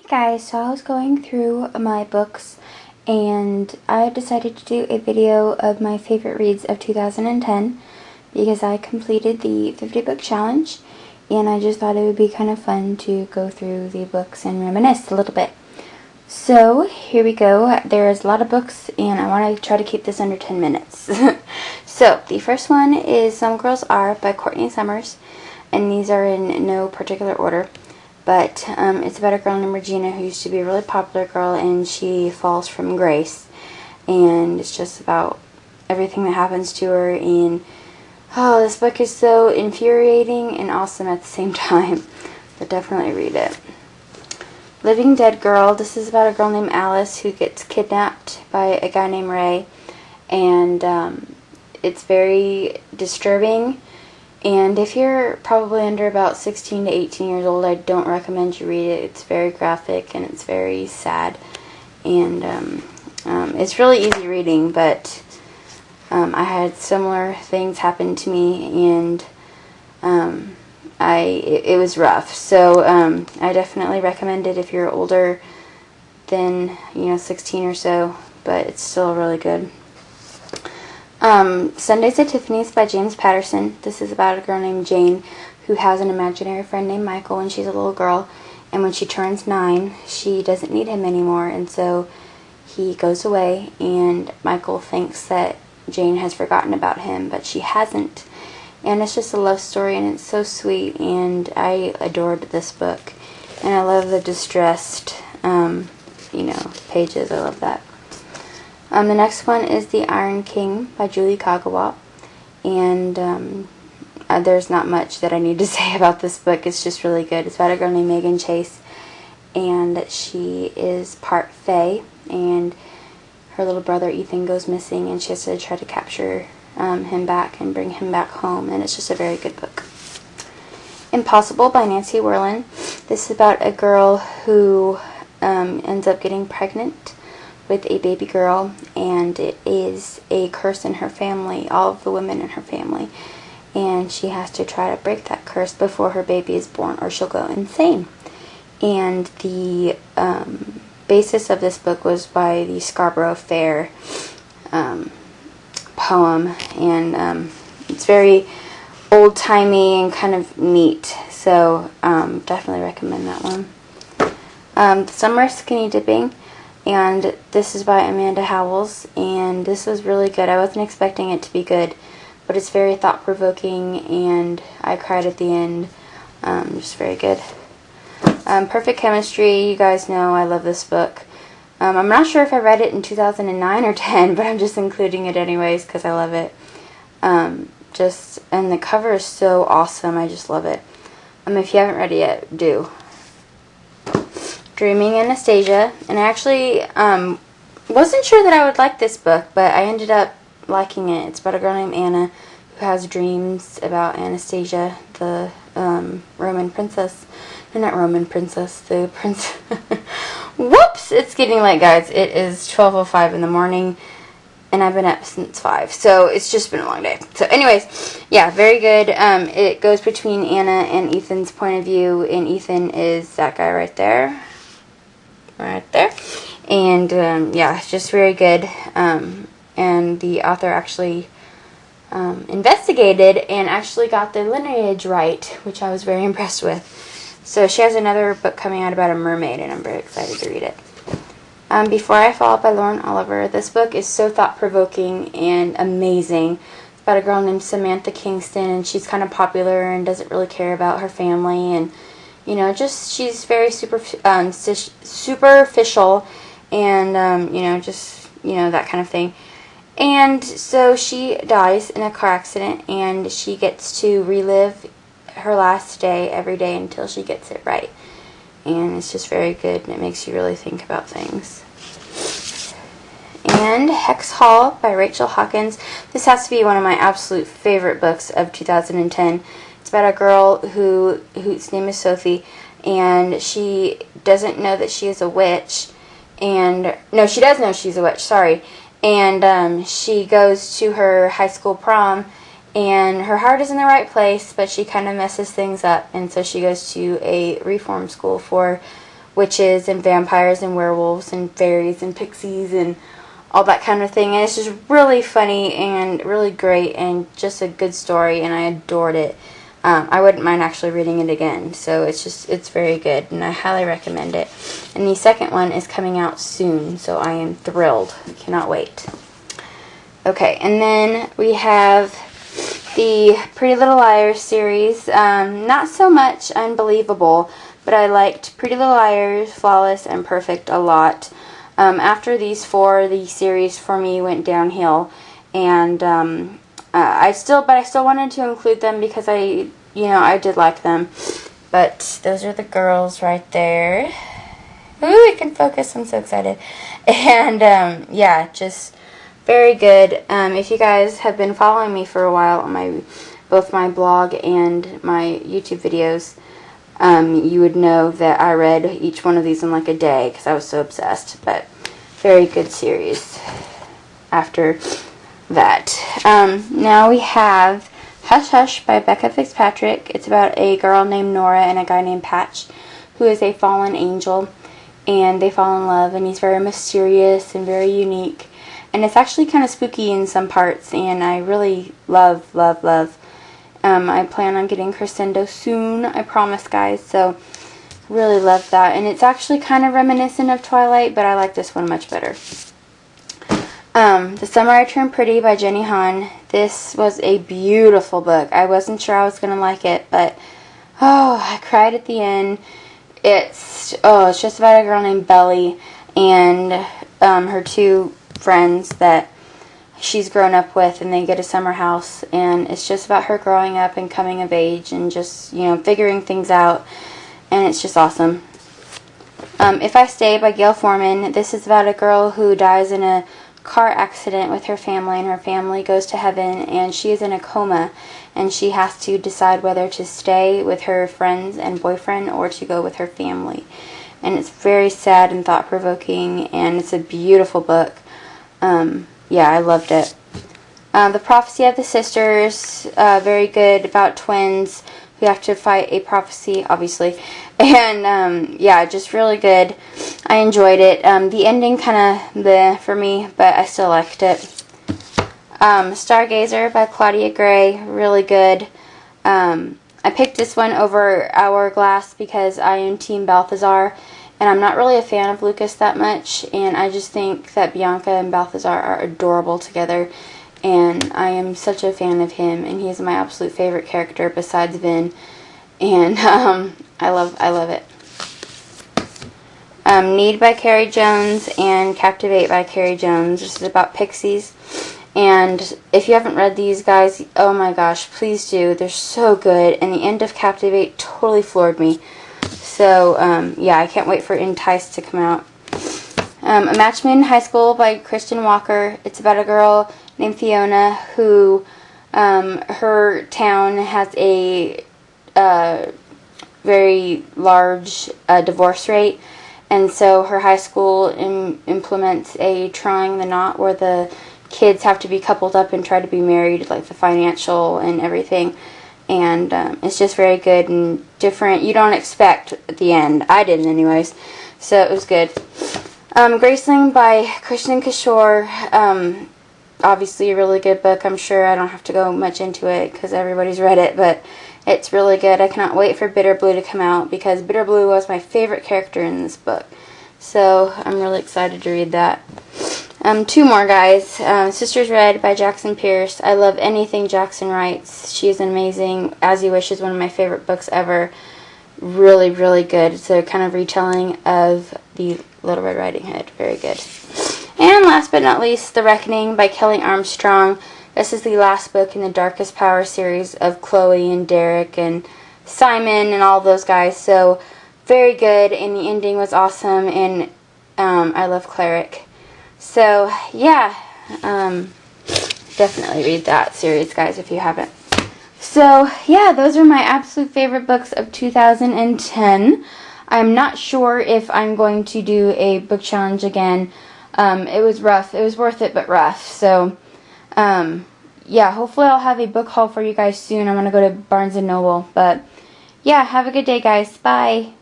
Guys, so I was going through my books and I decided to do a video of my favorite reads of 2010 because I completed the 50 book challenge and I just thought it would be kind of fun to go through the books and reminisce a little bit. So here we go. There's a lot of books and I want to try to keep this under 10 minutes. So the first one is Some Girls Are by Courtney Summers, and these are in no particular order. But it's about a girl named Regina who used to be a really popular girl, and she falls from grace. And it's just about everything that happens to her. And oh, this book is so infuriating and awesome at the same time. But definitely read it. Living Dead Girl. This is about a girl named Alice who gets kidnapped by a guy named Ray. And it's very disturbing. And if you're probably under about 16 to 18 years old, I don't recommend you read it. It's very graphic and it's very sad. And it's really easy reading, but I had similar things happen to me, and it was rough. So I definitely recommend it if you're older than 16 or so, but it's still really good. Sundays at Tiffany's by James Patterson. This is about a girl named Jane who has an imaginary friend named Michael when she's a little girl, and when she turns 9 she doesn't need him anymore, and so he goes away, and Michael thinks that Jane has forgotten about him, but she hasn't. And it's just a love story, and it's so sweet, and I adored this book. And I love the distressed pages. I love that. The next one is The Iron King by Julie Kagawa, and there's not much that I need to say about this book. It's just really good. It's about a girl named Megan Chase, and she is part Fae, and her little brother Ethan goes missing, and she has to try to capture him back and bring him back home, and it's just a very good book. Impossible by Nancy Werlin. This is about a girl who ends up getting pregnant with a baby girl, and it is a curse in her family, all of the women in her family, and she has to try to break that curse before her baby is born or she'll go insane. And the basis of this book was by the Scarborough Fair poem, and it's very old-timey and kind of neat, so definitely recommend that one. Summer Skinny Dipping, and this is by Amanda Howells, and this was really good. I wasn't expecting it to be good, but it's very thought-provoking, and I cried at the end. Just very good. Perfect Chemistry, you guys know I love this book. I'm not sure if I read it in 2009 or 10, but I'm just including it anyways because I love it. And the cover is so awesome. I just love it. If you haven't read it yet, do. Dreaming Anastasia, and I actually wasn't sure that I would like this book, but I ended up liking it. It's about a girl named Anna who has dreams about Anastasia, the Roman princess. No, not Roman princess, the prince. Whoops! It's getting late, guys. It is 12:05 in the morning, and I've been up since 5, so it's just been a long day. So anyways, yeah, very good. It goes between Anna and Ethan's point of view, and Ethan is that guy right there. Right there. And yeah, it's just very good. And the author actually investigated and actually got the lineage right, which I was very impressed with. So she has another book coming out about a mermaid, and I'm very excited to read it. Before I Fall by Lauren Oliver. This book is so thought-provoking and amazing. It's about a girl named Samantha Kingston, and she's kind of popular and doesn't really care about her family, and she's very superficial, and that kind of thing. And so she dies in a car accident, and she gets to relive her last day every day until she gets it right. And it's just very good, and it makes you really think about things. And Hex Hall by Rachel Hawkins. This has to be one of my absolute favorite books of 2010. It's about a girl whose name is Sophie, and she doesn't know that she is a witch. And no, she does know she's a witch, sorry. And she goes to her high school prom, and her heart is in the right place, but she kind of messes things up, and so she goes to a reform school for witches and vampires and werewolves and fairies and pixies and all that kind of thing. And it's just really funny and really great and just a good story, and I adored it. I wouldn't mind actually reading it again. So it's very good, and I highly recommend it. And the second one is coming out soon, so I am thrilled. I cannot wait. Okay, and then we have the Pretty Little Liars series. Not so much Unbelievable, but I liked Pretty Little Liars, Flawless, and Perfect a lot. After these four, the series for me went downhill, and I still wanted to include them because I did like them. But those are the girls right there. Ooh, I can focus. I'm so excited. And yeah, just very good. If you guys have been following me for a while on both my blog and my YouTube videos, you would know that I read each one of these in like a day because I was so obsessed. But very good series after that. Now we have Hush Hush by Becca Fitzpatrick. It's about a girl named Nora and a guy named Patch who is a fallen angel, and they fall in love, and he's very mysterious and very unique, and it's actually kind of spooky in some parts, and I really love. I plan on getting Crescendo soon, I promise, guys, so really love that. And it's actually kind of reminiscent of Twilight, but I like this one much better. The Summer I Turned Pretty by Jenny Han. This was a beautiful book. I wasn't sure I was going to like it, but I cried at the end. It's just about a girl named Belly and her two friends that she's grown up with, and they get a summer house, and it's just about her growing up and coming of age and just, figuring things out, and it's just awesome. If I Stay by Gail Forman. This is about a girl who dies in a car accident with her family, and her family goes to heaven, and she is in a coma, and she has to decide whether to stay with her friends and boyfriend or to go with her family. And it's very sad and thought-provoking, and it's a beautiful book. Yeah, I loved it. The Prophecy of the Sisters, very good, about twins who have to fight a prophecy, obviously. And, yeah, just really good. I enjoyed it. The ending kind of bleh for me, but I still liked it. Stargazer by Claudia Gray, really good. I picked this one over Hourglass because I am Team Balthazar, and I'm not really a fan of Lucas that much, and I just think that Bianca and Balthazar are adorable together, and I am such a fan of him, and he's my absolute favorite character besides Vin, and I love it. Need by Carrie Jones and Captivate by Carrie Jones. This is about pixies, and if you haven't read these, guys, oh my gosh, please do. They're so good, and the end of Captivate totally floored me. So, yeah, I can't wait for Entice to come out. A Match Made in High School by Kristen Walker. It's about a girl named Fiona who, her town has a very large divorce rate. And so her high school implements a Trying the Knot where the kids have to be coupled up and try to be married, like the financial and everything. And it's just very good and different. You don't expect at the end. I didn't anyways. So it was good. Graceling by Krishnan Kishore. Obviously a really good book. I'm sure I don't have to go much into it because everybody's read it. But it's really good. I cannot wait for Bitter Blue to come out because Bitter Blue was my favorite character in this book. So I'm really excited to read that. Two more, guys. Sisters Red by Jackson Pierce. I love anything Jackson writes. She is amazing. As You Wish is one of my favorite books ever. Really, really good. It's a kind of retelling of the Little Red Riding Hood. Very good. And last but not least, The Reckoning by Kelly Armstrong. This is the last book in the Darkest Power series of Chloe and Derek and Simon and all those guys. So, very good, and the ending was awesome, and I love Cleric. So, yeah, definitely read that series, guys, if you haven't. So, yeah, those are my absolute favorite books of 2010. I'm not sure if I'm going to do a book challenge again. It was rough. It was worth it, but rough. So, yeah, hopefully I'll have a book haul for you guys soon. I'm going to go to Barnes & Noble. But, yeah, have a good day, guys. Bye.